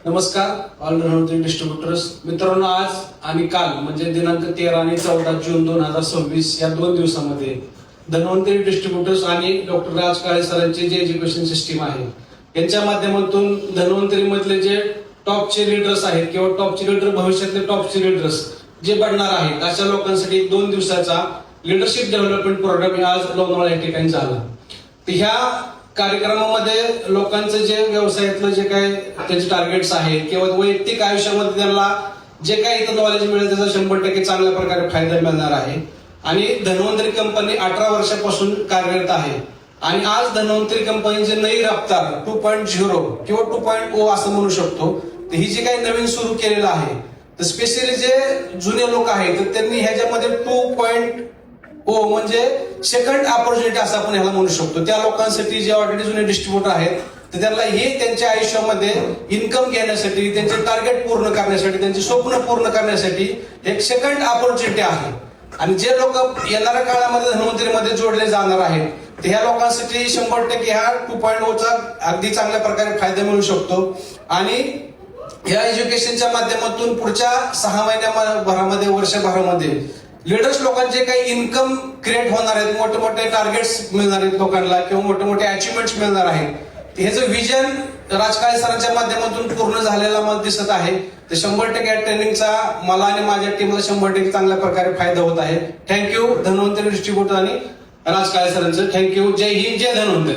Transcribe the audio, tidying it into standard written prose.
नमस्कार all Dhanvantari distributors मित्रांनो, आज आणि काल म्हणजे दिनांक 13 आणि 14 जून 2026 या 2 दिवसांमध्ये धन्वंतरी डिस्ट्रीब्युटर्स आणि डॉक्टर राज काळे सरांची जे एज्युकेशन सिस्टीम आहे यांच्या माध्यमातून धन्वंतरी मधले जे टॉपचे लीडर्स आहेत किंवा टॉपचे लीडर भविष्यातले टॉपचे लीडर्स जे बनणार आहेत अशा लोकांसाठी 2 दिवसाचा लीडरशिप डेव्हलपमेंट प्रोग्राम आज लोणावळा या ठिकाणी झाला. तर ह्या कार्यक्रमामध्ये लोकांचं जे व्यवसायातलं जे काय त्यांचे टार्गेट्स आहेत किंवा वैयक्तिक आयुष्यामध्ये त्यांना जे काही इथं नॉलेज मिळेल त्याचा 100% चांगल्या प्रकारे फायदा मिळणार आहे. आणि धन्वंतरी कंपनी 18 वर्षापासून कार्यरत आहे आणि आज धन्वंतरी कंपनीचे नई रफ्तार 2.0 किंवा 2.0 असं म्हणू शकतो. तर ही जी काही नवीन सुरू केलेलं आहे तर स्पेशली जे जुने लोक आहेत तर त्यांनी ह्याच्यामध्ये 2.0 म्हणजे सेकंड ऑपॉर्च्युनिटी असं आपण ह्याला म्हणू शकतो. त्या लोकांसाठी जे ऑलरेडी जुने डिस्ट्रीब्युटर आहेत तर त्यांना हे त्यांच्या आयुष्यामध्ये इन्कम घेण्यासाठी, त्यांचे टार्गेट पूर्ण करण्यासाठी, त्यांची स्वप्न पूर्ण करण्यासाठी एक सेकंड ऑपॉर्च्युनिटी आहे. आणि जे लोक येणाऱ्या काळामध्ये धन्वंतरीमध्ये जोडले जाणार आहेत तर ह्या लोकांसाठी 100% ह्या 2.0 चा अगदी चांगल्या प्रकारे फायदा मिळू शकतो. आणि या एज्युकेशनच्या माध्यमातून पुढच्या 6 महिन्याभरामध्ये, वर्षभरामध्ये लीडर्स लोकांचे काही इन्कम क्रिएट होणार आहेत, मोठे मोठे टार्गेट्स मिळणार आहेत लोकांना किंवा मोठे मोठे अचिव्हमेंट्स मिळणार आहेत. ह्याचं विजन राजकाळे सरांच्या माध्यमातून पूर्ण झालेला मला दिसत आहे. तर 100% या ट्रेनिंगचा मला आणि माझ्या टीमला 100% चांगल्या प्रकारे फायदा होत आहे. थँक्यू धन्वंतरी डिस्ट्रीब्युटर आणि राजकाळे सरांचं. थँक्यू. जय हिंद, जय धन्वंतरी.